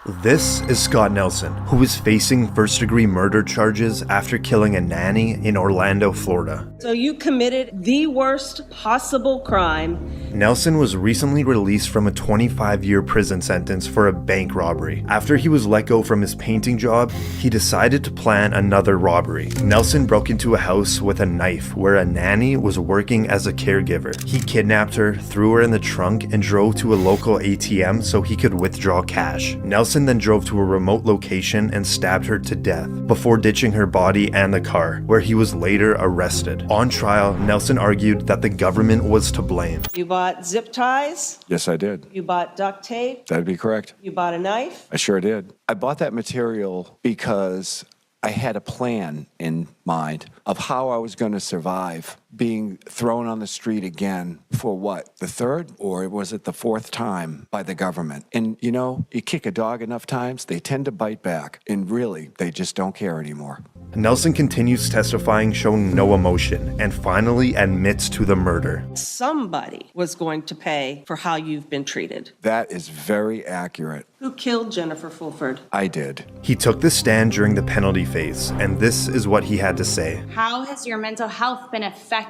This is Scott Nelson, who is facing first-degree murder charges after killing a nanny in Orlando, Florida. So you committed the worst possible crime. Nelson was recently released from a 25-year prison sentence for a bank robbery. After he was let go from his painting job, he decided to plan another robbery. Nelson broke into a house with a knife where a nanny was working as a caregiver. He kidnapped her, threw her in the trunk, and drove to a local ATM so he could withdraw cash. Nelson then drove to a remote location and stabbed her to death before ditching her body and the car, where he was later arrested. On trial, Nelson argued that the government was to blame. You bought zip ties? Yes, I did. You bought duct tape? That'd be correct. You bought a knife? I sure did. I bought that material because I had a plan in mind of how I was going to survive being thrown on the street again for what, the third or was it the fourth time by the government? And you know, you kick a dog enough times, they tend to bite back, and really, they just don't care anymore. Nelson continues testifying, showing no emotion, and finally admits to the murder. Somebody was going to pay for how you've been treated. That is very accurate. Who killed Jennifer Fulford? I did. He took the stand during the penalty phase, and this is what he had to say. How has your mental health been affected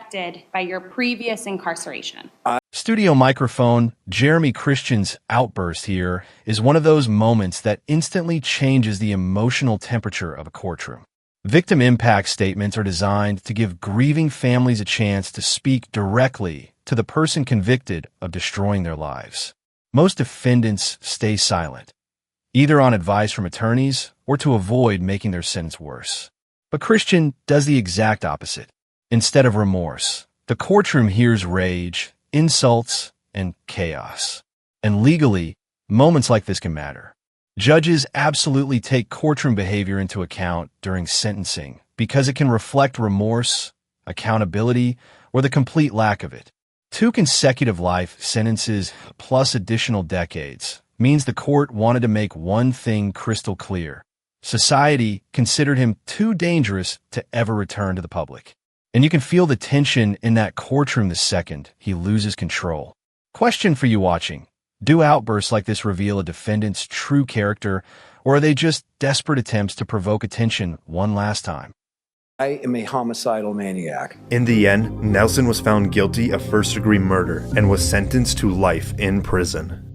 by your previous incarceration? Studio microphone, Jeremy Christian's outburst here is one of those moments that instantly changes the emotional temperature of a courtroom. Victim impact statements are designed to give grieving families a chance to speak directly to the person convicted of destroying their lives. Most defendants stay silent, either on advice from attorneys or to avoid making their sentence worse. But Christian does the exact opposite. Instead of remorse, the courtroom hears rage, insults, and chaos. And legally, moments like this can matter. Judges absolutely take courtroom behavior into account during sentencing because it can reflect remorse, accountability, or the complete lack of it. 2 consecutive life sentences plus additional decades means the court wanted to make one thing crystal clear. Society considered him too dangerous to ever return to the public. And you can feel the tension in that courtroom the second he loses control. Question for you watching. Do outbursts like this reveal a defendant's true character, or are they just desperate attempts to provoke attention one last time? I am a homicidal maniac. In the end, Nelson was found guilty of first-degree murder and was sentenced to life in prison.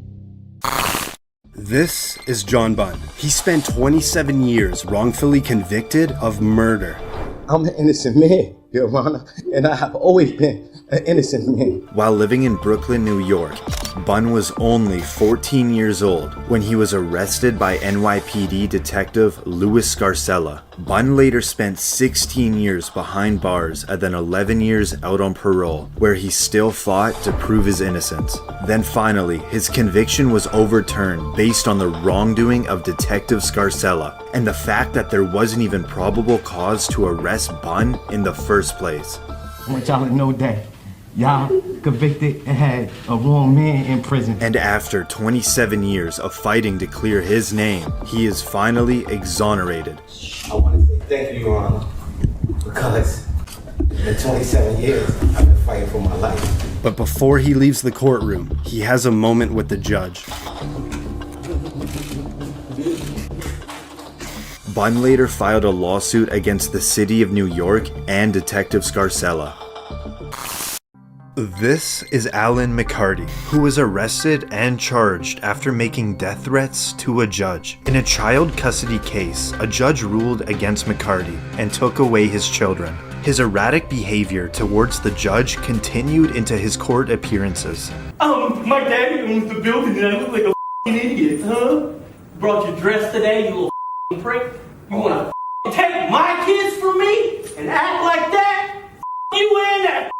This is John Bunn. He spent 27 years wrongfully convicted of murder. I'm an innocent man, Your Honor, and I have always been an innocent man. While living in Brooklyn, New York, Bunn was only 14 years old when he was arrested by NYPD detective Louis Scarcella. Bunn later spent 16 years behind bars and then 11 years out on parole, where he still fought to prove his innocence. Then finally, his conviction was overturned based on the wrongdoing of Detective Scarcella and the fact that there wasn't even probable cause to arrest Bunn in the first place. I want y'all to know that y'all convicted and had a wrong man in prison. And after 27 years of fighting to clear his name, he is finally exonerated. I want to say thank you, Your Honor, because in 27 years, I've been fighting for my life. But before he leaves the courtroom, he has a moment with the judge. Bunn later filed a lawsuit against the city of New York and Detective Scarcella. This is Alan McCarty, who was arrested and charged after making death threats to a judge. In a child custody case, a judge ruled against McCarty and took away his children. His erratic behavior towards the judge continued into his court appearances. My daddy owns the building and I look like a f***ing idiot, huh? Brought your dress today, you little f***ing prick? You wanna take my kids from me and act like that? You in that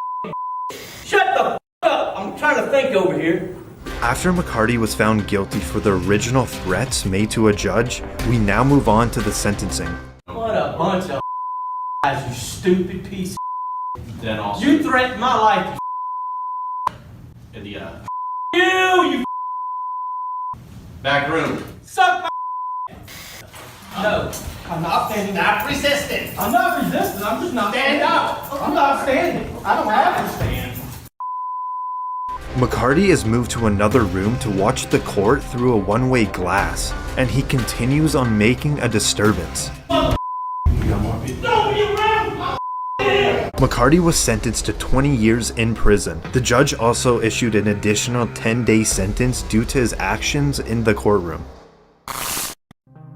Shut the f*** up! I'm trying to think over here. After McCarty was found guilty for the original threats made to a judge, we now move on to the sentencing. What a bunch of guys, you stupid piece of Then also, you threatened my life, you idiot. You back room. Suck my No, I'm not standing. Not resisting. I'm not resisting. I'm just not standing up. I'm not standing. I don't have to stand. McCarty is moved to another room to watch the court through a one-way glass, and he continues on making a disturbance. McCarty was sentenced to 20 years in prison. The judge also issued an additional 10-day sentence due to his actions in the courtroom.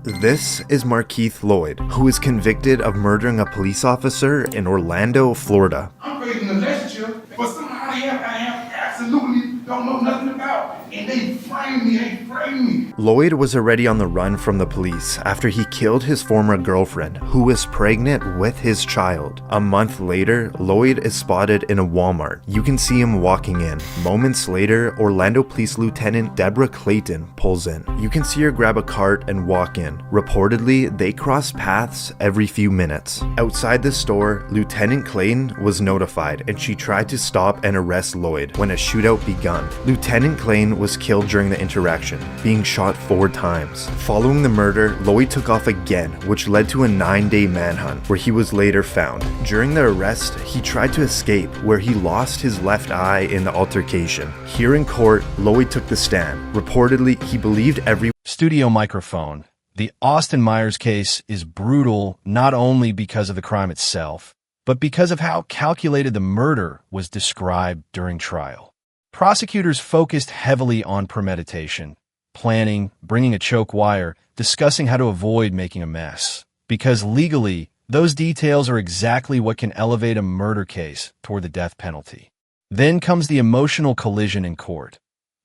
This is Markeith Lloyd, who is convicted of murdering a police officer in Orlando, Florida. I'm raising a relationship, but somehow I have absolutely don't know nothing about. And they framed me. Lloyd was already on the run from the police after he killed his former girlfriend, who was pregnant with his child. A month later, Lloyd is spotted in a Walmart. You can see him walking in. Moments later, Orlando Police Lieutenant Deborah Clayton pulls in. You can see her grab a cart and walk in. Reportedly, they cross paths every few minutes. Outside the store, Lieutenant Clayton was notified, and she tried to stop and arrest Lloyd when a shootout begun. Lieutenant Clayton was killed during the interaction, being shot 4 times. Following the murder, Lloyd took off again, which led to a 9-day manhunt, where he was later found. During the arrest, he tried to escape, where he lost his left eye in the altercation. Here in court, Lloyd took the stand. Reportedly, he believed every Studio microphone. The Austin Myers case is brutal not only because of the crime itself, but because of how calculated the murder was described during trial. Prosecutors focused heavily on premeditation, planning, bringing a choke wire, discussing how to avoid making a mess. Because legally, those details are exactly what can elevate a murder case toward the death penalty. Then comes the emotional collision in court.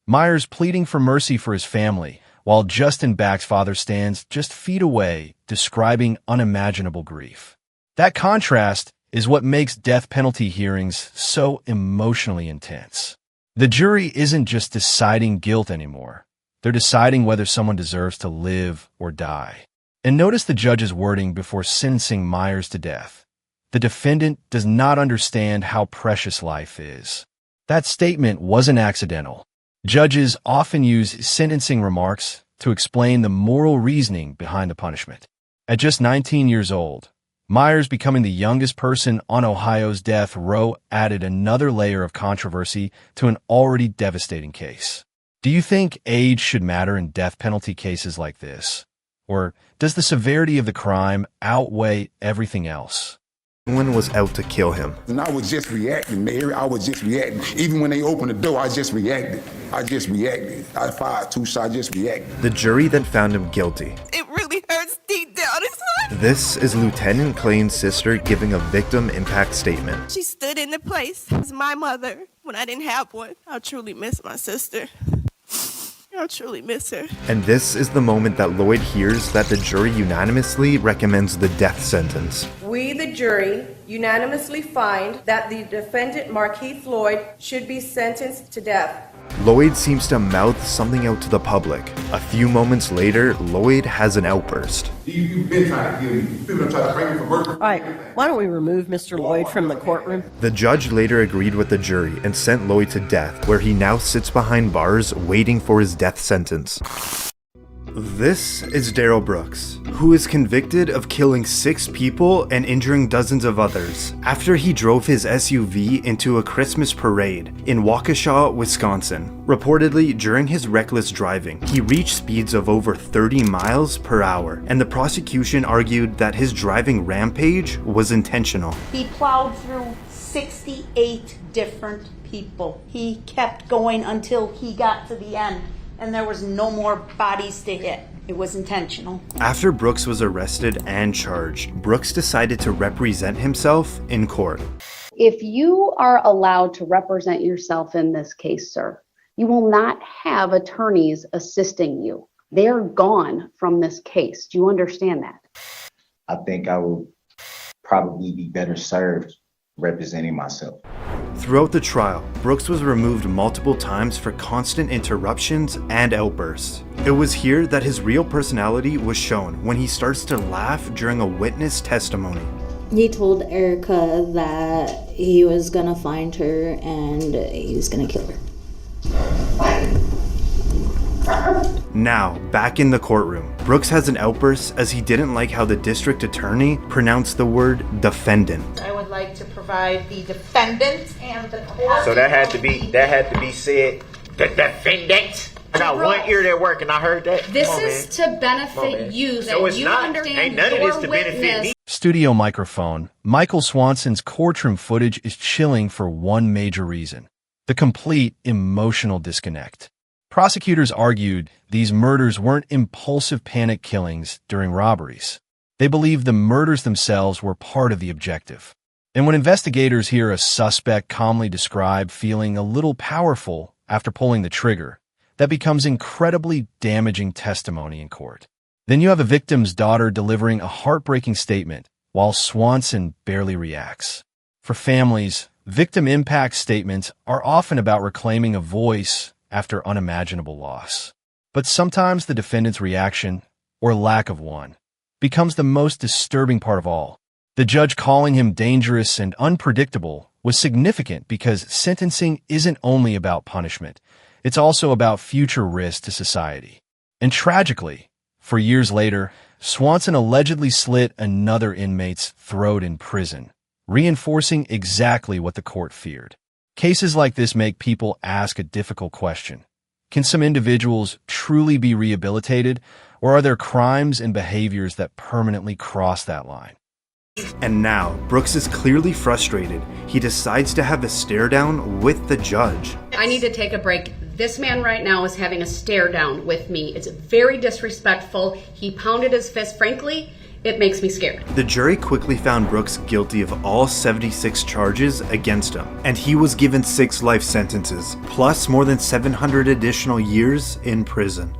Myers pleading for mercy for his family, while Justin Back's father stands just feet away, describing unimaginable grief. That contrast is what makes death penalty hearings so emotionally intense. The jury isn't just deciding guilt anymore. They're deciding whether someone deserves to live or die. And notice the judge's wording before sentencing Myers to death. The defendant does not understand how precious life is. That statement wasn't accidental. Judges often use sentencing remarks to explain the moral reasoning behind the punishment. At just 19 years old, Myers becoming the youngest person on Ohio's death row added another layer of controversy to an already devastating case. Do you think age should matter in death penalty cases like this? Or does the severity of the crime outweigh everything else? Someone was out to kill him. And I was just reacting, Mary. I was just reacting. Even when they opened the door, I just reacted. I fired 2 shots, I just reacted. The jury then found him guilty. It really hurts deep down inside. This is Lieutenant Clayton's sister giving a victim impact statement. She stood in the place as my mother when I didn't have one. I truly miss my sister. I truly miss her. And this is the moment that Lloyd hears that the jury unanimously recommends the death sentence. We, the jury, unanimously find that the defendant, Markeith Lloyd, should be sentenced to death. Lloyd seems to mouth something out to the public. A few moments later, Lloyd has an outburst. You've been trying to kill me. People have tried to frame me for murder. All right, why don't we remove Mr. Lloyd from the courtroom? The judge later agreed with the jury and sent Lloyd to death, where he now sits behind bars waiting for his death sentence. This is Darrell Brooks, who is convicted of killing 6 people and injuring dozens of others after he drove his SUV into a Christmas parade in Waukesha, Wisconsin. Reportedly, during his reckless driving, he reached speeds of over 30 miles per hour, and the prosecution argued that his driving rampage was intentional. He plowed through 68 different people. He kept going until he got to the end, and there was no more bodies to hit. It was intentional. After Brooks was arrested and charged, Brooks decided to represent himself in court. If you are allowed to represent yourself in this case, sir, you will not have attorneys assisting you. They're gone from this case. Do you understand that? I think I will probably be better served representing myself. Throughout the trial, Brooks was removed multiple times for constant interruptions and outbursts. It was here that his real personality was shown when he starts to laugh during a witness testimony. He told Erica that he was gonna find her and he was gonna kill her. Now, back in the courtroom, Brooks has an outburst as he didn't like how the district attorney pronounced the word defendant. I would like to provide by the defendant and the court. So that had to be said. The defendant. I got one ear that work, and I heard that. This is to benefit you, that so it's you not. understand Ain't none of this your to benefit witness. me. Studio microphone. Michael Swanson's courtroom footage is chilling for one major reason: the complete emotional disconnect. Prosecutors argued these murders weren't impulsive panic killings during robberies. They believed the murders themselves were part of the objective. And when investigators hear a suspect calmly describe feeling a little powerful after pulling the trigger, that becomes incredibly damaging testimony in court. Then you have a victim's daughter delivering a heartbreaking statement while Swanson barely reacts. For families, victim impact statements are often about reclaiming a voice after unimaginable loss. But sometimes the defendant's reaction, or lack of one, becomes the most disturbing part of all. The judge calling him dangerous and unpredictable was significant because sentencing isn't only about punishment. It's also about future risk to society. And tragically, for years later, Swanson allegedly slit another inmate's throat in prison, reinforcing exactly what the court feared. Cases like this make people ask a difficult question. Can some individuals truly be rehabilitated, or are there crimes and behaviors that permanently cross that line? And now, Brooks is clearly frustrated. He decides to have a stare down with the judge. I need to take a break. This man right now is having a stare down with me. It's very disrespectful. He pounded his fist. Frankly, it makes me scared. The jury quickly found Brooks guilty of all 76 charges against him, and he was given 6 life sentences, plus more than 700 additional years in prison.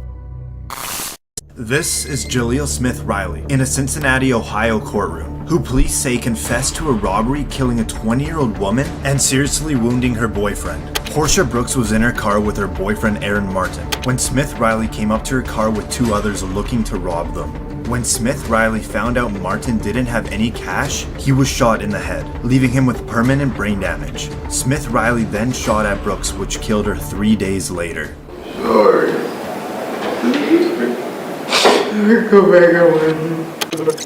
This is Jaleel Smith Riley in a Cincinnati, Ohio courtroom, who police say confessed to a robbery killing a 20-year-old woman and seriously wounding her boyfriend. Portia Brooks was in her car with her boyfriend Aaron Martin when Smith Riley came up to her car with 2 others looking to rob them. When Smith Riley found out Martin didn't have any cash, he was shot in the head, leaving him with permanent brain damage. Smith Riley then shot at Brooks, which killed her 3 days later. Sorry. Go back on with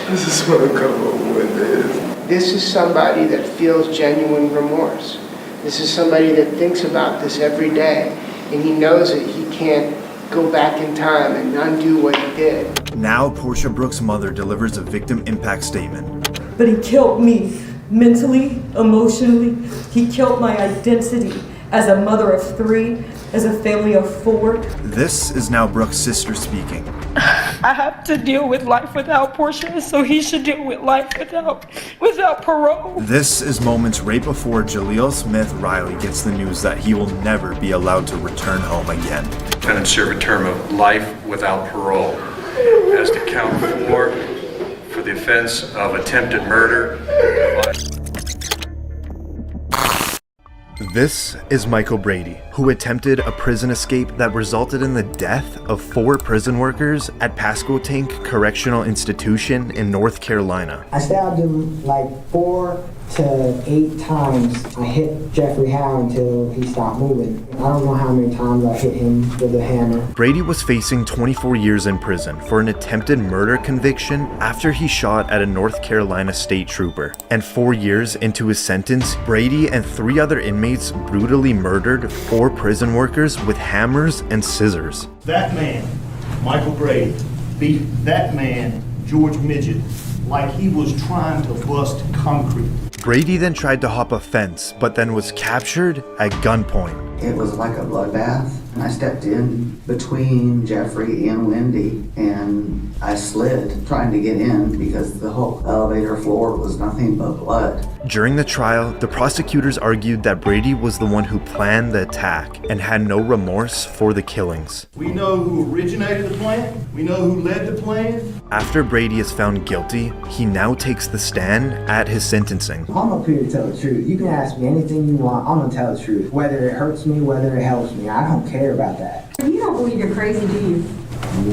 This is what I come up with this. This is somebody that feels genuine remorse. This is somebody that thinks about this every day, and he knows that he can't go back in time and undo what he did. Now, Portia Brooks' mother delivers a victim impact statement. But he killed me mentally, emotionally. He killed my identity as a mother of 3, as a family of 4. This is now Brooks' sister speaking. I have to deal with life without Portia, so he should deal with life without parole. This is moments right before Jaleel Smith Riley gets the news that he will never be allowed to return home again. Defendant serve a term of life without parole as to count 4 for the offense of attempted murder. This is Michael Brady, who attempted a prison escape that resulted in the death of 4 prison workers at Pasquotank Correctional Institution in North Carolina. I stabbed him like 4 to 8 times. I hit Jeffrey Howe until he stopped moving. I don't know how many times I hit him with a hammer. Brady was facing 24 years in prison for an attempted murder conviction after he shot at a North Carolina state trooper. And 4 years into his sentence, Brady and 3 other inmates brutally murdered 4 prison workers with hammers and scissors. That man, Michael Brady, beat that man, George Midget, like he was trying to bust concrete. Brady then tried to hop a fence, but then was captured at gunpoint. It was like a bloodbath. I stepped in between Jeffrey and Wendy, and I slid trying to get in because the whole elevator floor was nothing but blood. During the trial, the prosecutors argued that Brady was the one who planned the attack and had no remorse for the killings. We know who originated the plan. We know who led the plan. After Brady is found guilty, he now takes the stand at his sentencing. I'm up here to tell the truth. You can ask me anything you want. I'm gonna tell the truth. Whether it hurts me, whether it helps me, I don't care about that. You don't believe you're crazy, do you?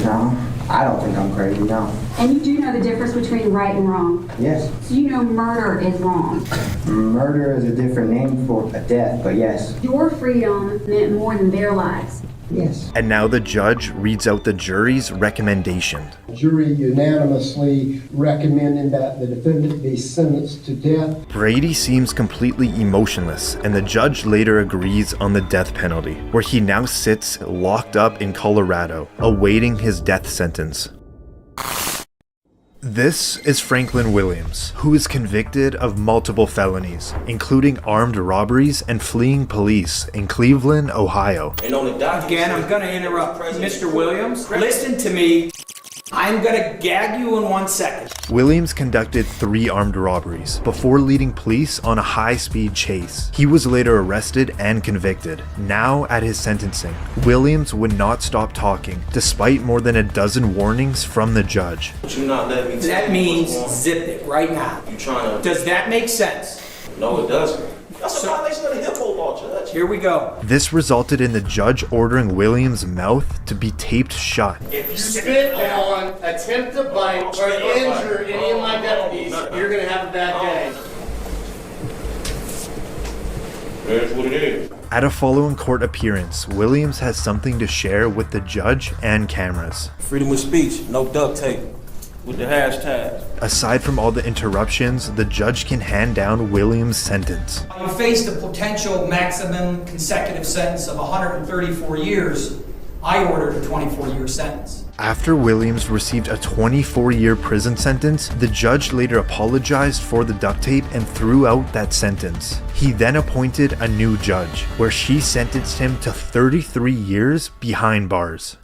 No, I don't think I'm crazy, no. And you do know the difference between right and wrong? Yes. So you know murder is wrong? Murder is a different name for a death, but yes. Your freedom meant more than their lives. Yes. And now the judge reads out the jury's recommendation. Jury unanimously recommending that the defendant be sentenced to death. Brady seems completely emotionless, and the judge later agrees on the death penalty, where he now sits locked up in Colorado, awaiting his death sentence. This is Franklin Williams, who is convicted of multiple felonies, including armed robberies and fleeing police in Cleveland, Ohio. Again, I'm going to interrupt. Mr. Williams, listen to me. I'm going to gag you in 1 second. Williams conducted 3 armed robberies before leading police on a high-speed chase. He was later arrested and convicted. Now, at his sentencing, Williams would not stop talking, despite more than a dozen warnings from the judge. That means zip it right now. Does that make sense? No, it doesn't. That's a violation of the HIPAA law, Judge. Here we go. This resulted in the judge ordering Williams' mouth to be taped shut. If you spit on, attempt to bite, or injure any of my deputies, you're going to have a bad day. That's what it is. At a following court appearance, Williams has something to share with the judge and cameras. Freedom of speech, no duct tape. With the hashtag. Aside from all the interruptions, the judge can hand down Williams' sentence. You faced a potential maximum consecutive sentence of 134 years. I ordered a 24-year sentence. After Williams received a 24-year prison sentence, the judge later apologized for the duct tape and threw out that sentence. He then appointed a new judge, where she sentenced him to 33 years behind bars.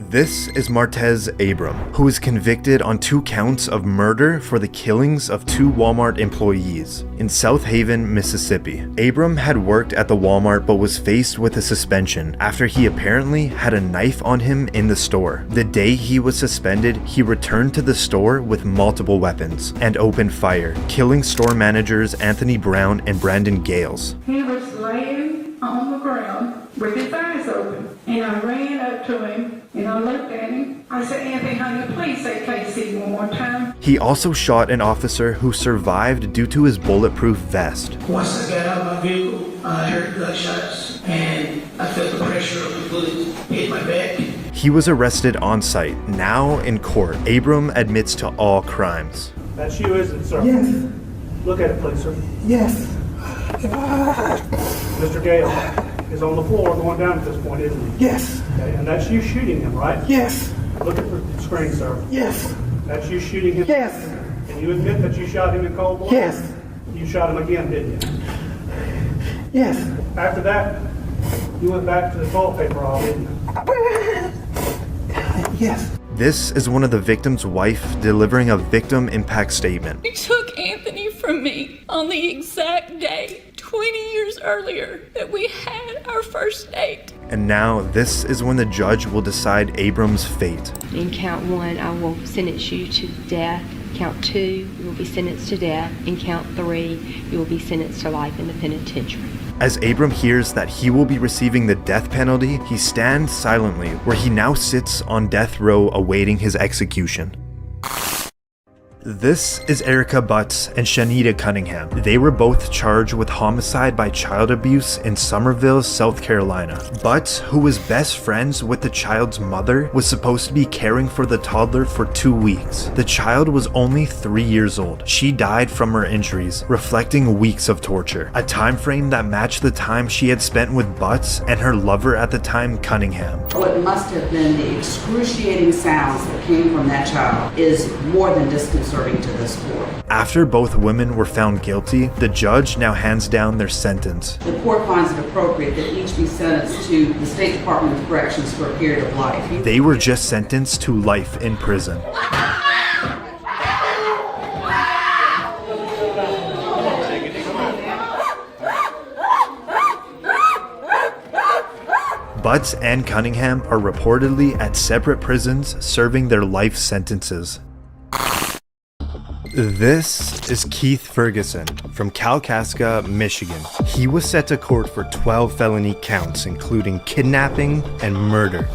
This is Martez Abram, who is convicted on 2 counts of murder for the killings of 2 Walmart employees in South Haven, Mississippi. Abram had worked at the Walmart but was faced with a suspension after he apparently had a knife on him in the store. The day he was suspended, he returned to the store with multiple weapons and opened fire, killing store managers Anthony Brown and Brandon Gales. He was laying on the ground with his eyes open, and I ran up to him and I looked at him. I said, Anthony, honey, please say KC one more time. He also shot an officer who survived due to his bulletproof vest. Once I got out of my vehicle, I heard gunshots and I felt the pressure of the bullet hit my back. He was arrested on site. Now in court, Abram admits to all crimes. That's you, isn't it, sir? Yes. Look at it, please, sir. Yes. Mr. Gale is on the floor going down at this point, isn't he? Yes. Okay, and that's you shooting him, right? Yes. Look at the screen, sir. Yes. That's you shooting him? Yes. And you admit that you shot him in cold blood? Yes. You shot him again, didn't you? Yes. After that, you went back to the toilet paper aisle, didn't you? Yes. This is one of the victim's wife delivering a victim impact statement. You took Anthony from me on the exact day 20 years earlier that we had our first date. And now this is when the judge will decide Abram's fate. In count 1, I will sentence you to death. Count 2, you will be sentenced to death. In count 3, you will be sentenced to life in the penitentiary. As Abram hears that he will be receiving the death penalty, he stands silently, where he now sits on death row awaiting his execution. This is Erica Butts and Shanita Cunningham. They were both charged with homicide by child abuse in Summerville, South Carolina. Butts, who was best friends with the child's mother, was supposed to be caring for the toddler for 2 weeks. The child was only 3 years old. She died from her injuries, reflecting weeks of torture, a time frame that matched the time she had spent with Butts and her lover at the time, Cunningham. What must have been the excruciating sounds that came from that child is more than disconcerting to this court. After both women were found guilty, the judge now hands down their sentence. The court finds it appropriate that each be sentenced to the State Department of Corrections for a period of life. They were just sentenced to life in prison. Butts and Cunningham are reportedly at separate prisons serving their life sentences. This is Keith Ferguson from Kalkaska, Michigan. He was set to court for 12 felony counts, including kidnapping and murder.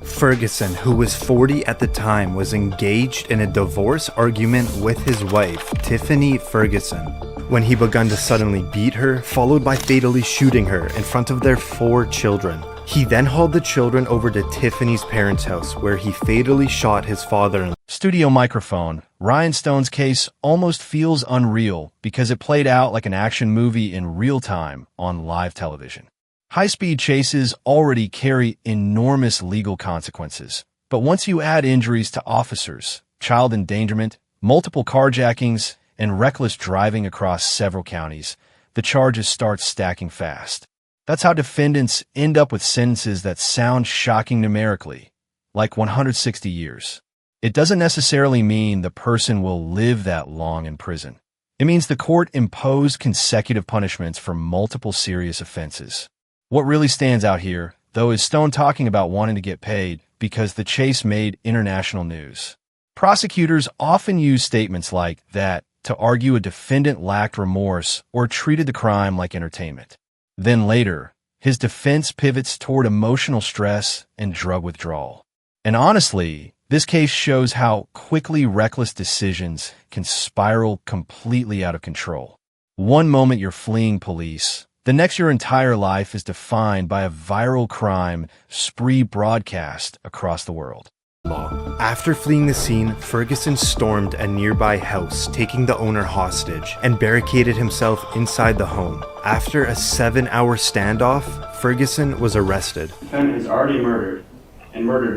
Ferguson, who was 40 at the time, was engaged in a divorce argument with his wife, Tiffany Ferguson. when he began to suddenly beat her, followed by fatally shooting her in front of their 4 children. He then hauled the children over to Tiffany's parents' house, where he fatally shot his father-in-law. Studio microphone. Ryan Stone's case almost feels unreal because it played out like an action movie in real time on live television. High-speed chases already carry enormous legal consequences, but once you add injuries to officers, child endangerment, multiple carjackings, and reckless driving across several counties, the charges start stacking fast. That's how defendants end up with sentences that sound shocking numerically, like 160 years. It doesn't necessarily mean the person will live that long in prison. It means the court imposed consecutive punishments for multiple serious offenses. What really stands out here, though, is Stone talking about wanting to get paid because the chase made international news. Prosecutors often use statements like that to argue a defendant lacked remorse or treated the crime like entertainment. Then later, his defense pivots toward emotional stress and drug withdrawal. And honestly, this case shows how quickly reckless decisions can spiral completely out of control. One moment you're fleeing police, the next your entire life is defined by a viral crime spree broadcast across the world. After fleeing the scene, Ferguson stormed a nearby house, taking the owner hostage, and barricaded himself inside the home. After a 7-hour standoff, Ferguson was arrested. The defendant has already murdered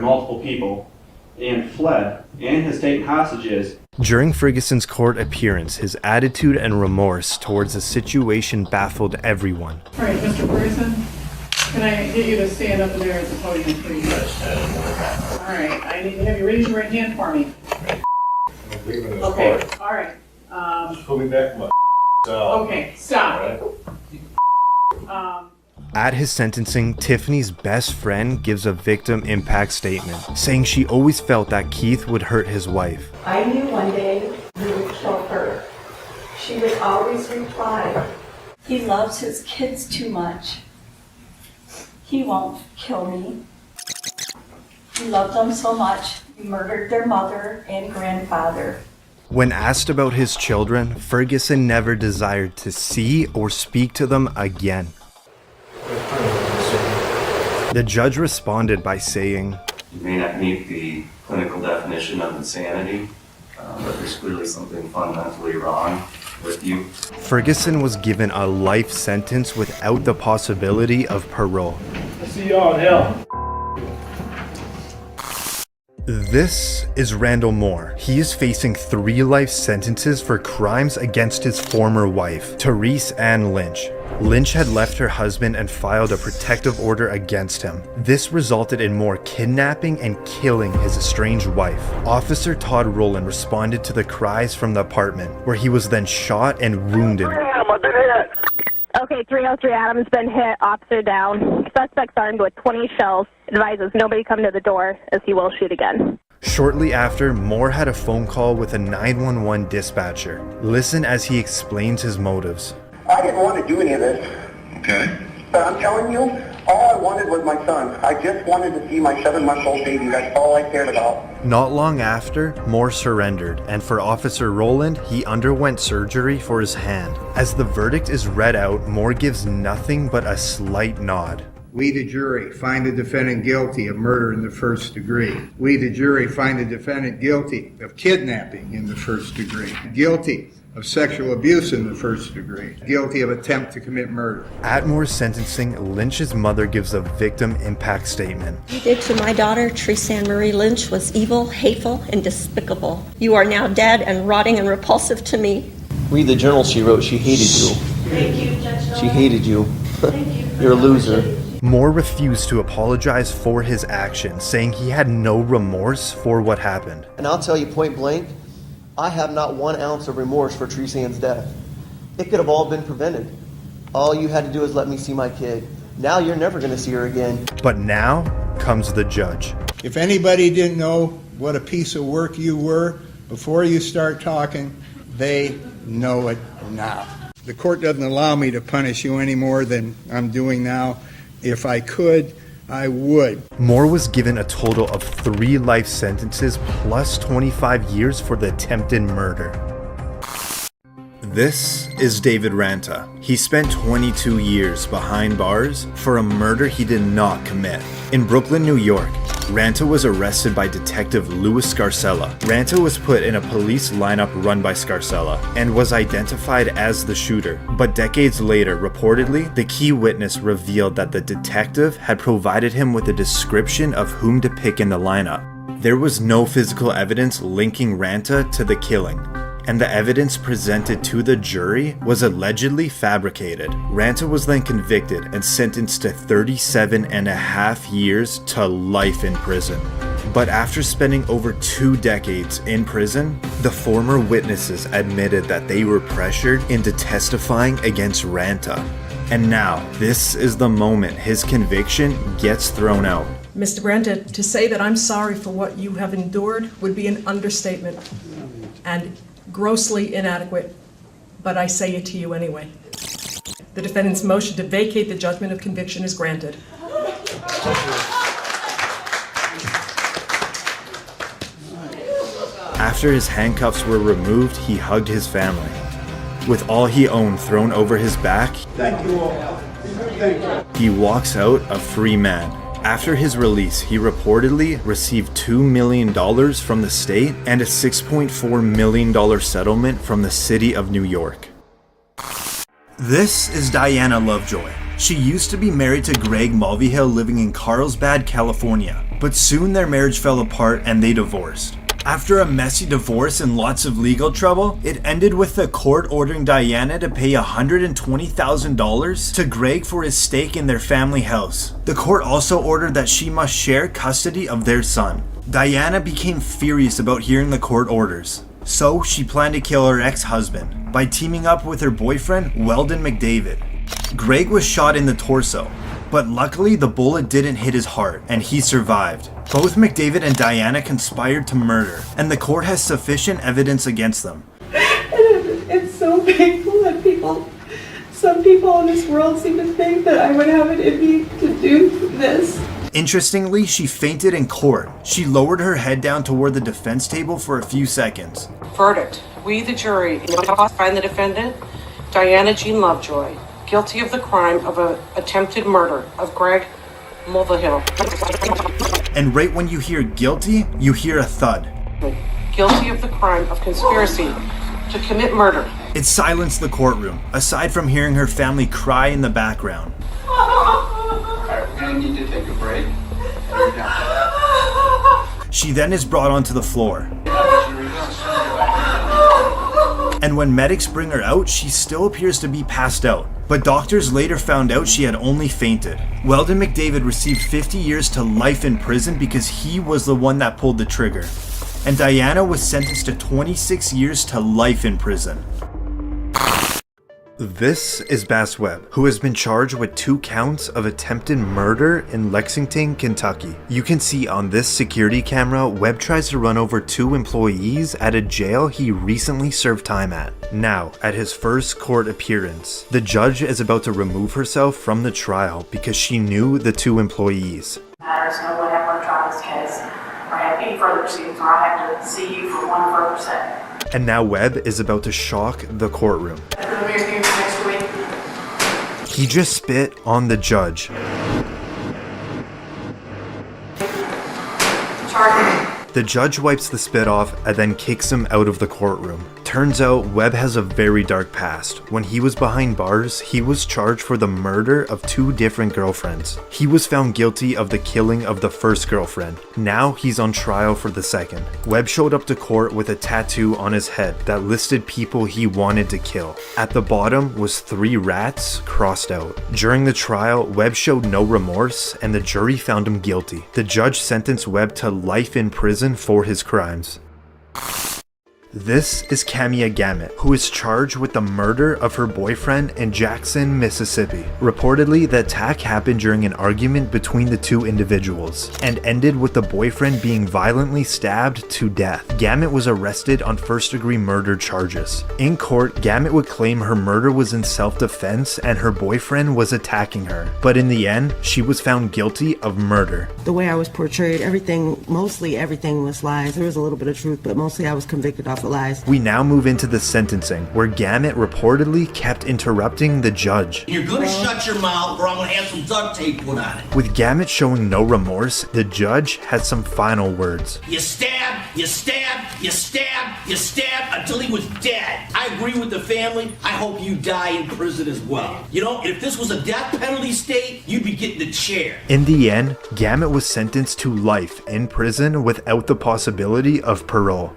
multiple people and fled and has taken hostages. During Ferguson's court appearance, his attitude and remorse towards the situation baffled everyone. All right, Mr. Bryson, can I get you to stand up there at the podium, please? All right, I need to have you raise your right hand for me. Okay, all right. Pull me back from Okay, stop. At his sentencing, Tiffany's best friend gives a victim impact statement, saying she always felt that Keith would hurt his wife. I knew one day he would kill her. She would always reply, "He loves his kids too much. He won't kill me. He loved them so much, he murdered their mother and grandfather." When asked about his children, Ferguson never desired to see or speak to them again. The judge responded by saying, "You may not meet the clinical definition of insanity, but there's clearly something fundamentally wrong with you." Ferguson was given a life sentence without the possibility of parole. I'll see y'all in hell. This is Randall Moore. He is facing 3 life sentences for crimes against his former wife, Therese Ann Lynch. Lynch had left her husband and filed a protective order against him. This resulted in Moore kidnapping and killing his estranged wife. Officer Todd Rowland responded to the cries from the apartment, where he was then shot and wounded. Okay, 303 Adams been hit, officer down. Suspect's armed with 20 shells. Advises nobody come to the door as he will shoot again. Shortly after, Moore had a phone call with a 911 dispatcher. Listen as he explains his motives. I didn't want to do any of this. Okay. But I'm telling you, all I wanted was my son. I just wanted to see my 7-month-old baby. That's all I cared about. Not long after, Moore surrendered, and for Officer Rowland, he underwent surgery for his hand. As the verdict is read out, Moore gives nothing but a slight nod. We, the jury, find the defendant guilty of murder in the first degree. We, the jury, find the defendant guilty of kidnapping in the first degree. Guilty of sexual abuse in the first degree. Guilty of attempt to commit murder. At Moore's sentencing, Lynch's mother gives a victim impact statement. What you did to my daughter, Therese Ann Marie Lynch, was evil, hateful, and despicable. You are now dead and rotting and repulsive to me. Read the journal she wrote. She hated you. Thank you, Judge. She hated you. Thank you. You're a loser. Moore refused to apologize for his actions, saying he had no remorse for what happened. And I'll tell you point blank, I have not 1 ounce of remorse for Therese Ann's death. It could have all been prevented. All you had to do is let me see my kid. Now you're never going to see her again. But now comes the judge. If anybody didn't know what a piece of work you were before you start talking, they know it now. The court doesn't allow me to punish you any more than I'm doing now. If I could, I would. Moore was given a total of 3 life sentences plus 25 years for the attempted murder. This is David Ranta. He spent 22 years behind bars for a murder he did not commit. In Brooklyn, New York, Ranta was arrested by Detective Louis Scarcella. Ranta was put in a police lineup run by Scarcella and was identified as the shooter. But decades later, reportedly, the key witness revealed that the detective had provided him with a description of whom to pick in the lineup. There was no physical evidence linking Ranta to the killing, and the evidence presented to the jury was allegedly fabricated. Ranta was then convicted and sentenced to 37.5 years to life in prison. But after spending over 2 decades in prison, the former witnesses admitted that they were pressured into testifying against Ranta. And now, this is the moment his conviction gets thrown out. Mr. Ranta, to say that I'm sorry for what you have endured would be an understatement and grossly inadequate, but I say it to you anyway. The defendant's motion to vacate the judgment of conviction is granted. After his handcuffs were removed, he hugged his family. With all he owned thrown over his back, he walks out a free man. After his release, he reportedly received $2 million from the state and a $6.4 million settlement from the city of New York. This is Diana Lovejoy. She used to be married to Greg Mulvihill living in Carlsbad, California, but soon their marriage fell apart and they divorced. After a messy divorce and lots of legal trouble, it ended with the court ordering Diana to pay $120,000 to Greg for his stake in their family house. The court also ordered that she must share custody of their son. Diana became furious about hearing the court orders, so she planned to kill her ex-husband by teaming up with her boyfriend, Weldon McDavid. Greg was shot in the torso, but luckily the bullet didn't hit his heart and he survived. Both McDavid and Diana conspired to murder, and the court has sufficient evidence against them. It's so painful that some people in this world seem to think that I would have it in me to do this. Interestingly, she fainted in court. She lowered her head down toward the defense table for a few seconds. Verdict. We, the jury, find the defendant, Diana Jean Lovejoy, guilty of the crime of an attempted murder of Greg Mulvihill. And right when you hear guilty, you hear a thud. Guilty of the crime of conspiracy to commit murder. It silenced the courtroom, aside from hearing her family cry in the background. Alright, we're gonna need to take a break. She then is brought onto the floor. And when medics bring her out, she still appears to be passed out. But doctors later found out she had only fainted. Weldon McDavid received 50 years to life in prison because he was the one that pulled the trigger. And Diana was sentenced to 26 years to life in prison. This is Bass Webb, who has been charged with 2 counts of attempted murder in Lexington, Kentucky. You can see on this security camera, Webb tries to run over 2 employees at a jail he recently served time at. Now, at his first court appearance, the judge is about to remove herself from the trial because she knew the 2 employees. Matters no way I want to try this case, or have any further proceedings, or I have to see you for one further second. And now Webb is about to shock the courtroom. He just spit on the judge. The judge wipes the spit off and then kicks him out of the courtroom. Turns out Webb has a very dark past. When he was behind bars, he was charged for the murder of 2 different girlfriends. He was found guilty of the killing of the first girlfriend. Now he's on trial for the second. Webb showed up to court with a tattoo on his head that listed people he wanted to kill. At the bottom was 3 rats crossed out. During the trial, Webb showed no remorse and the jury found him guilty. The judge sentenced Webb to life in prison for his crimes. This is Camia Gamet, who is charged with the murder of her boyfriend in Jackson, Mississippi. Reportedly, the attack happened during an argument between the 2 individuals and ended with the boyfriend being violently stabbed to death. Gamet was arrested on first-degree murder charges. In court, Gamet would claim her murder was in self-defense and her boyfriend was attacking her. But in the end, she was found guilty of murder. The way I was portrayed, mostly everything was lies. There was a little bit of truth, but mostly I was convicted off hospitalized. We now move into the sentencing, where Gamut reportedly kept interrupting the judge. You're gonna shut your mouth or I'm gonna have some duct tape put on it. With Gamut showing no remorse, the judge had some final words. You stabbed, you stabbed, you stabbed, you stabbed until he was dead. I agree with the family. I hope you die in prison as well. You know, if this was a death penalty state, you'd be getting the chair. In the end, Gamut was sentenced to life in prison without the possibility of parole.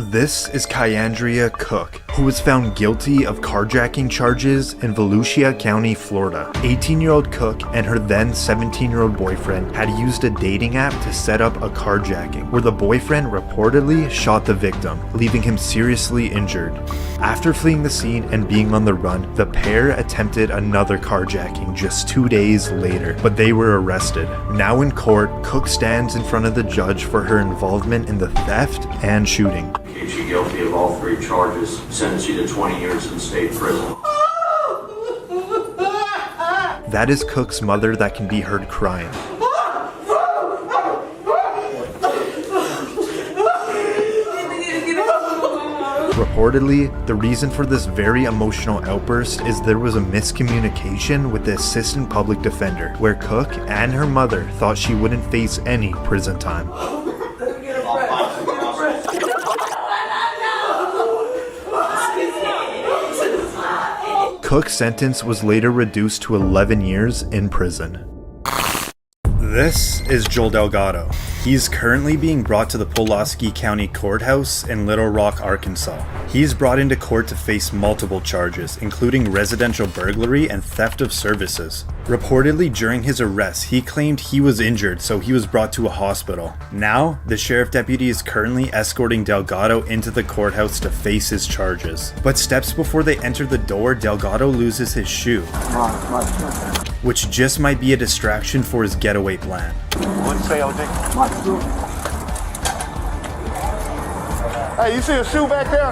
This is Kyandria Cook, who was found guilty of carjacking charges in Volusia County, Florida. 18-year-old Cook and her then 17-year-old boyfriend had used a dating app to set up a carjacking, where the boyfriend reportedly shot the victim, leaving him seriously injured. After fleeing the scene and being on the run, the pair attempted another carjacking just 2 days later, but they were arrested. Now in court, Cook stands in front of the judge for her involvement in the theft and shooting. Keeps you guilty of all 3 charges, sentence you to 20 years in state prison. That is Cook's mother that can be heard crying. Reportedly, the reason for this very emotional outburst is there was a miscommunication with the assistant public defender, where Cook and her mother thought she wouldn't face any prison time. Cook's sentence was later reduced to 11 years in prison. This is Joel Delgado. He's currently being brought to the Pulaski County Courthouse in Little Rock, Arkansas. He's brought into court to face multiple charges, including residential burglary and theft of services. Reportedly, during his arrest, he claimed he was injured, so he was brought to a hospital. Now, the sheriff deputy is currently escorting Delgado into the courthouse to face his charges. But steps before they enter the door, Delgado loses his shoe, which just might be a distraction for his getaway plan. What'd you say, OJ? Hey, you see a shoe back there?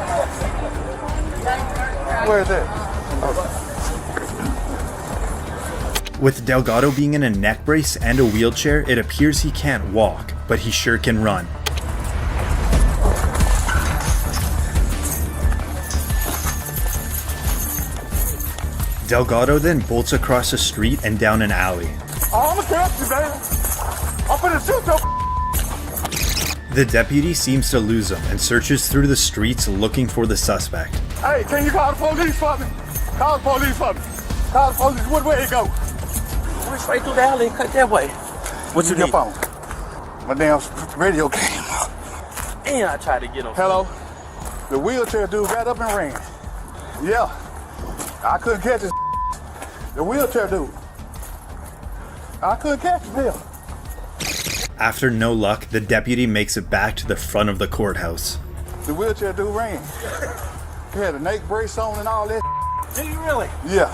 Where is it? With Delgado being in a neck brace and a wheelchair, it appears he can't walk, but he sure can run. Delgado then bolts across the street and down an alley. Oh, I'm gonna catch you, man. I'm finna shoot your. The deputy seems to lose him and searches through the streets looking for the suspect. Hey, can you call the police for me? Call the police for me. Call the police. What way it go? Went straight through the alley and cut that way. What you need? Your phone. My damn radio came. And I tried to get him. Hello? The wheelchair dude got up and ran. Yeah. I couldn't catch his. The wheelchair dude. I couldn't catch him. After no luck, the deputy makes it back to the front of the courthouse. The wheelchair dude ran. He had a neck brace on and all that. Did he really? Yeah.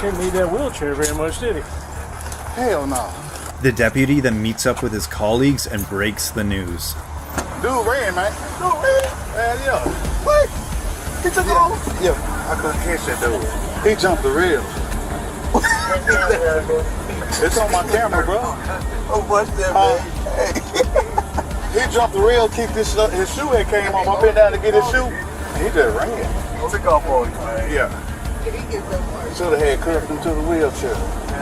Didn't need that wheelchair very much, did he? Hell no. The deputy then meets up with his colleagues and breaks the news. Dude ran, man. Dude ran? Hell yeah. What? He took off? Yeah, I couldn't catch that dude. He jumped the rail. It's on my camera, bro. Oh, what's that, man? He jumped the rail, kicked his shoe had came off. I bent down to get his shoe. He just ran. Took off on you, man. Yeah. Should have had cuffed him to the wheelchair.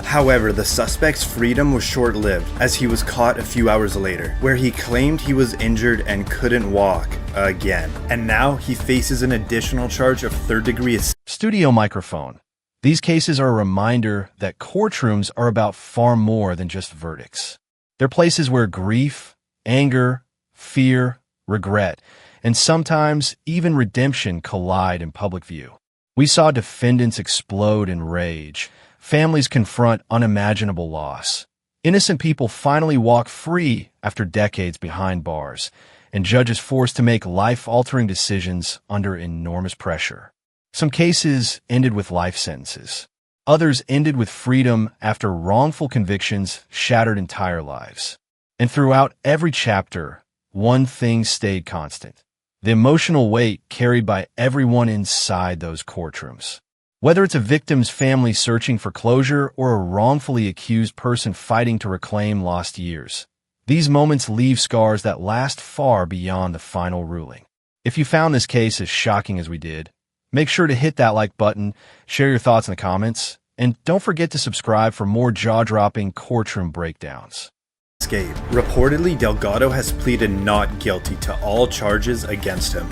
However, the suspect's freedom was short-lived, as he was caught a few hours later, where he claimed he was injured and couldn't walk again. And now he faces an additional charge of third-degree Studio microphone. These cases are a reminder that courtrooms are about far more than just verdicts. They're places where grief, anger, fear, regret, and sometimes even redemption collide in public view. We saw defendants explode in rage, families confront unimaginable loss, innocent people finally walk free after decades behind bars, and judges forced to make life-altering decisions under enormous pressure. Some cases ended with life sentences. Others ended with freedom after wrongful convictions shattered entire lives. And throughout every chapter, one thing stayed constant: the emotional weight carried by everyone inside those courtrooms. Whether it's a victim's family searching for closure or a wrongfully accused person fighting to reclaim lost years, These moments leave scars that last far beyond the final ruling. If you found this case as shocking as we did, make sure to hit that like button, share your thoughts in the comments, and don't forget to subscribe for more jaw-dropping courtroom breakdowns. Escape. Reportedly, Delgado has pleaded not guilty to all charges against him.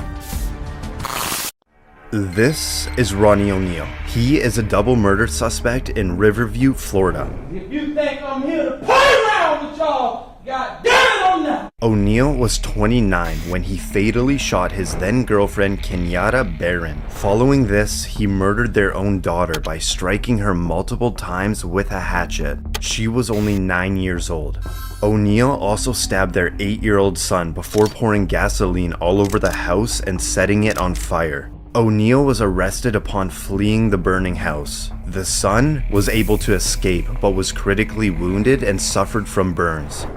This is Ronnie O'Neill. He is a double murder suspect in Riverview, Florida. If you think I'm here to play around with y'all, God damn it, I'm not. O'Neill was 29 when he fatally shot his then-girlfriend Kenyatta Barron. Following this, he murdered their own daughter by striking her multiple times with a hatchet. She was only 9 years old. O'Neill also stabbed their 8-year-old son before pouring gasoline all over the house and setting it on fire. O'Neill was arrested upon fleeing the burning house. The son was able to escape but was critically wounded and suffered from burns.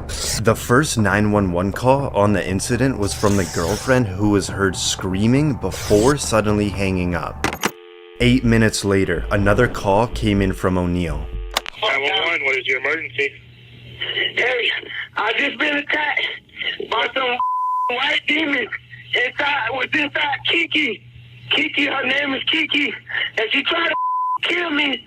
The first 911 call on the incident was from the girlfriend who was heard screaming before suddenly hanging up. 8 minutes later, another call came in from O'Neill. 911, what is your emergency? Hey, I just been attacked by some white demons inside Kiki. Kiki, her name is Kiki, and she tried to kill me.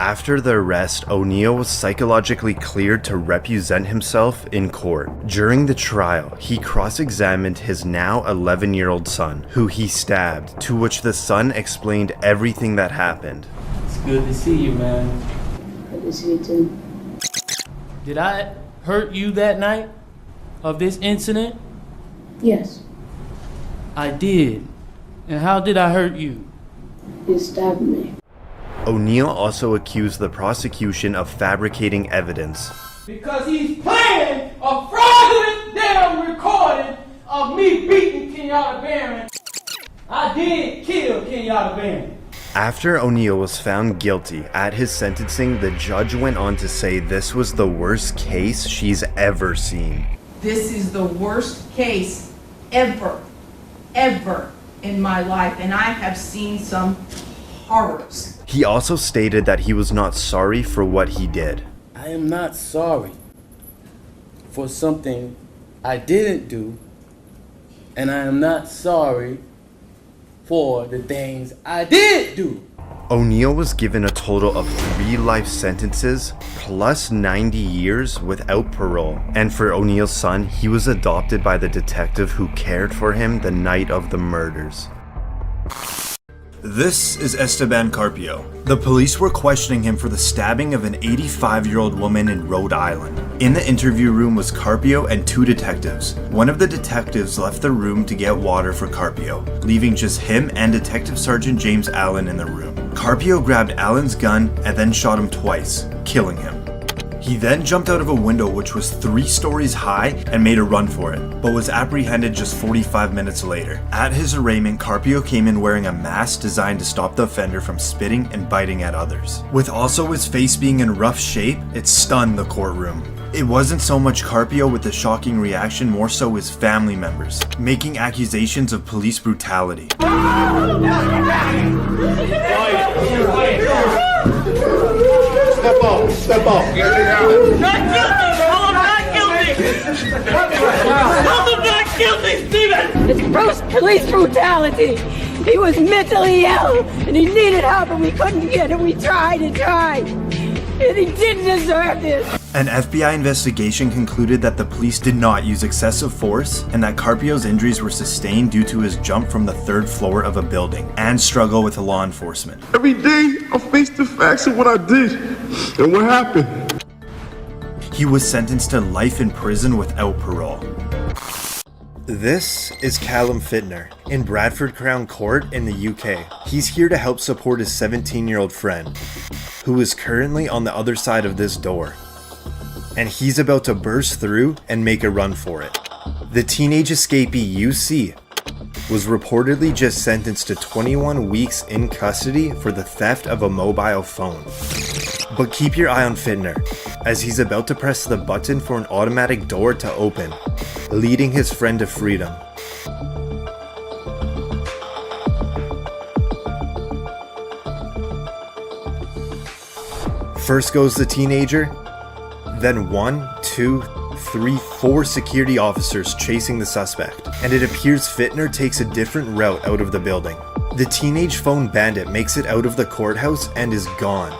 After the arrest, O'Neill was psychologically cleared to represent himself in court. During the trial, he cross-examined his now 11-year-old son, who he stabbed, to which the son explained everything that happened. It's good to see you, man. Good to see you too. Did I hurt you that night of this incident? Yes. I did. And how did I hurt you? You stabbed me. O'Neill also accused the prosecution of fabricating evidence. Because he's playing a fraudulent damn recording of me beating Kenyatta Barron. I did kill Kenyatta Barron. After O'Neill was found guilty at his sentencing, the judge went on to say this was the worst case she's ever seen. This is the worst case ever in my life, and I have seen some horrors. He also stated that he was not sorry for what he did. I am not sorry for something I didn't do, and I am not sorry for the things I did do. O'Neill was given a total of 3 life sentences plus 90 years without parole. And for O'Neill's son, he was adopted by the detective who cared for him the night of the murders. This is Esteban Carpio. The police were questioning him for the stabbing of an 85-year-old woman in Rhode Island. In the interview room was Carpio and 2 detectives. One of the detectives left the room to get water for Carpio, leaving just him and Detective Sergeant James Allen in the room. Carpio grabbed Allen's gun and then shot him twice, killing him. He then jumped out of a window which was 3 stories high and made a run for it, but was apprehended just 45 minutes later. At his arraignment, Carpio came in wearing a mask designed to stop the offender from spitting and biting at others. With also his face being in rough shape, it stunned the courtroom. It wasn't so much Carpio with the shocking reaction, more so his family members, making accusations of police brutality. Step off. Not guilty, Stephen! It's gross police brutality. He was mentally ill and he needed help and we couldn't get it. We tried and tried. And he didn't deserve this. An FBI investigation concluded that the police did not use excessive force and that Carpio's injuries were sustained due to his jump from the 3rd floor of a building and struggle with law enforcement. Every day I face the facts of what I did and what happened. He was sentenced to life in prison without parole. This is Callum Fittner in Bradford Crown Court in the UK. He's here to help support his 17-year-old friend, who is currently on the other side of this door. And he's about to burst through and make a run for it. The teenage escapee you see was reportedly just sentenced to 21 weeks in custody for the theft of a mobile phone. But keep your eye on Fittner, as he's about to press the button for an automatic door to open, leading his friend to freedom. First goes the teenager, Then 1, 2, 3, 4 security officers chasing the suspect, and it appears Fittner takes a different route out of the building. The teenage phone bandit makes it out of the courthouse and is gone,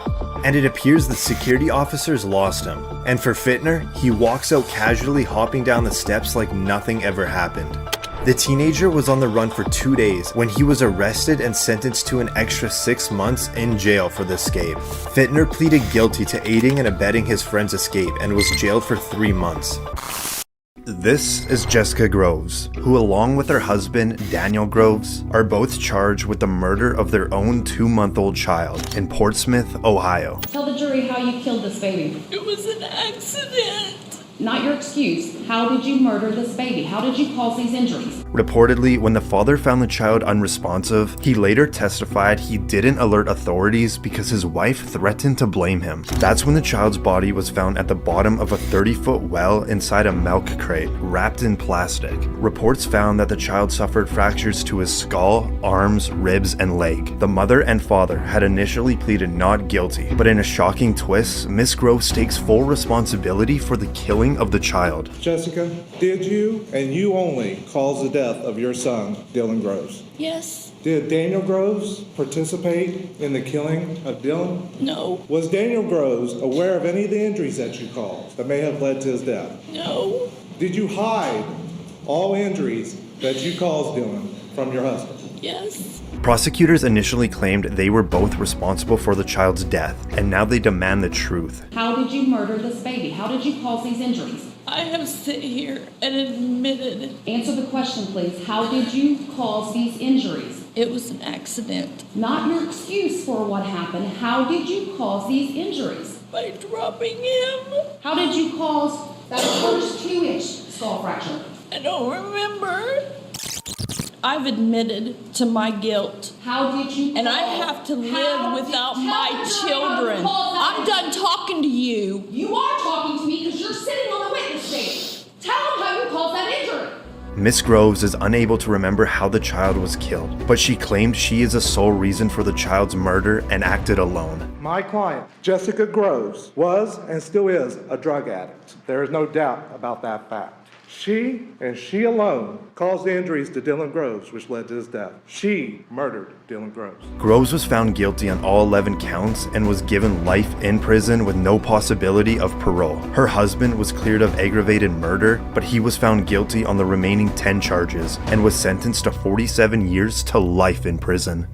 and it appears the security officers lost him. And for Fittner, he walks out casually, hopping down the steps like nothing ever happened. The teenager was on the run for 2 days when he was arrested and sentenced to an extra 6 months in jail for the escape. Fittner pleaded guilty to aiding and abetting his friend's escape and was jailed for 3 months. This is Jessica Groves, who along with her husband, Daniel Groves, are both charged with the murder of their own 2-month-old child in Portsmouth, Ohio. Tell the jury how you killed this baby. It was an accident. Not your excuse. How did you murder this baby? How did you cause these injuries? Reportedly, when the father found the child unresponsive, he later testified he didn't alert authorities because his wife threatened to blame him. That's when the child's body was found at the bottom of a 30-foot well inside a milk crate, wrapped in plastic. Reports found that the child suffered fractures to his skull, arms, ribs, and leg. The mother and father had initially pleaded not guilty, but in a shocking twist, Miss Groves takes full responsibility for the killing of the child. Jessica, did you, and you only, cause the death of your son, Dylan Groves? Yes. Did Daniel Groves participate in the killing of Dylan? No. Was Daniel Groves aware of any of the injuries that you caused that may have led to his death? No. Did you hide all injuries that you caused Dylan from your husband? Yes. Prosecutors initially claimed they were both responsible for the child's death, and now they demand the truth. How did you murder this baby? How did you cause these injuries? I have sit here and admitted. Answer the question, please. How did you cause these injuries? It was an accident. Not your excuse for what happened. How did you cause these injuries? By dropping him. How did you cause that first 2-inch skull fracture? I don't remember. I've admitted to my guilt. How did you? And I have to live without my children. I'm done talking to you. You are talking to me because you're sitting on the witness stand. Tell them how you caused that injury. Miss Groves is unable to remember how the child was killed, but she claimed she is the sole reason for the child's murder and acted alone. My client, Jessica Groves, was and still is a drug addict. There is no doubt about that fact. She, and she alone, caused the injuries to Dylan Groves, which led to his death. She murdered Dylan Groves. Groves was found guilty on all 11 counts and was given life in prison with no possibility of parole. Her husband was cleared of aggravated murder, but he was found guilty on the remaining 10 charges and was sentenced to 47 years to life in prison.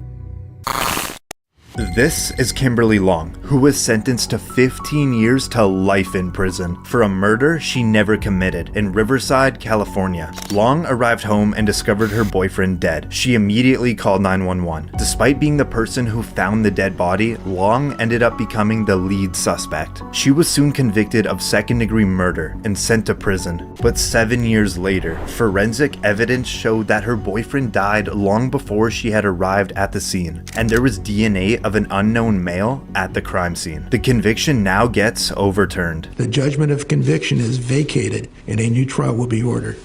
This is Kimberly Long, who was sentenced to 15 years to life in prison for a murder she never committed in Riverside, California. Long arrived home and discovered her boyfriend dead. She immediately called 911. Despite being the person who found the dead body, Long ended up becoming the lead suspect. She was soon convicted of second-degree murder and sent to prison. But 7 years later, forensic evidence showed that her boyfriend died long before she had arrived at the scene, and there was DNA of an unknown male at the crime scene. The conviction now gets overturned. The judgment of conviction is vacated and a new trial will be ordered.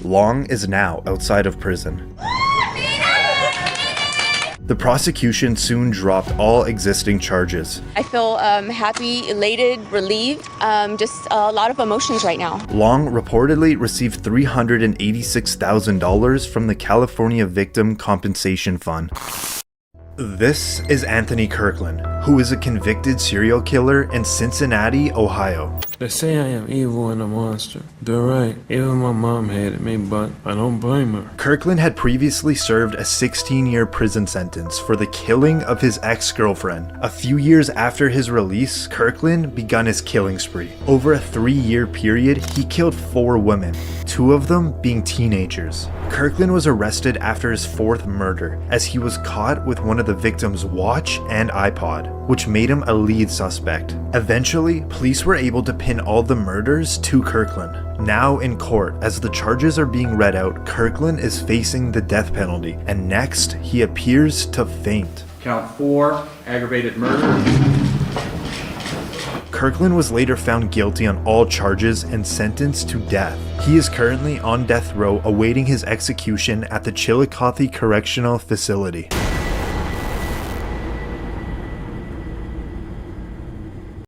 Long is now outside of prison. The prosecution soon dropped all existing charges. I feel happy, elated, relieved, just a lot of emotions right now. Long reportedly received $386,000 from the California Victim Compensation Fund. This is Anthony Kirkland, who is a convicted serial killer in Cincinnati, Ohio. They say I am evil and a monster. They're right. Even my mom hated me, but I don't blame her. Kirkland had previously served a 16-year prison sentence for the killing of his ex-girlfriend. A few years after his release, Kirkland began his killing spree. Over a 3-year period, he killed 4 women, 2 of them being teenagers. Kirkland was arrested after his 4th murder, as he was caught with one of the victim's watch and iPod, which made him a lead suspect. Eventually, police were able to pin all the murders to Kirkland. Now in court, as the charges are being read out, Kirkland is facing the death penalty, and next, he appears to faint. Count 4, aggravated murder. Kirkland was later found guilty on all charges and sentenced to death. He is currently on death row awaiting his execution at the Chillicothe Correctional Facility.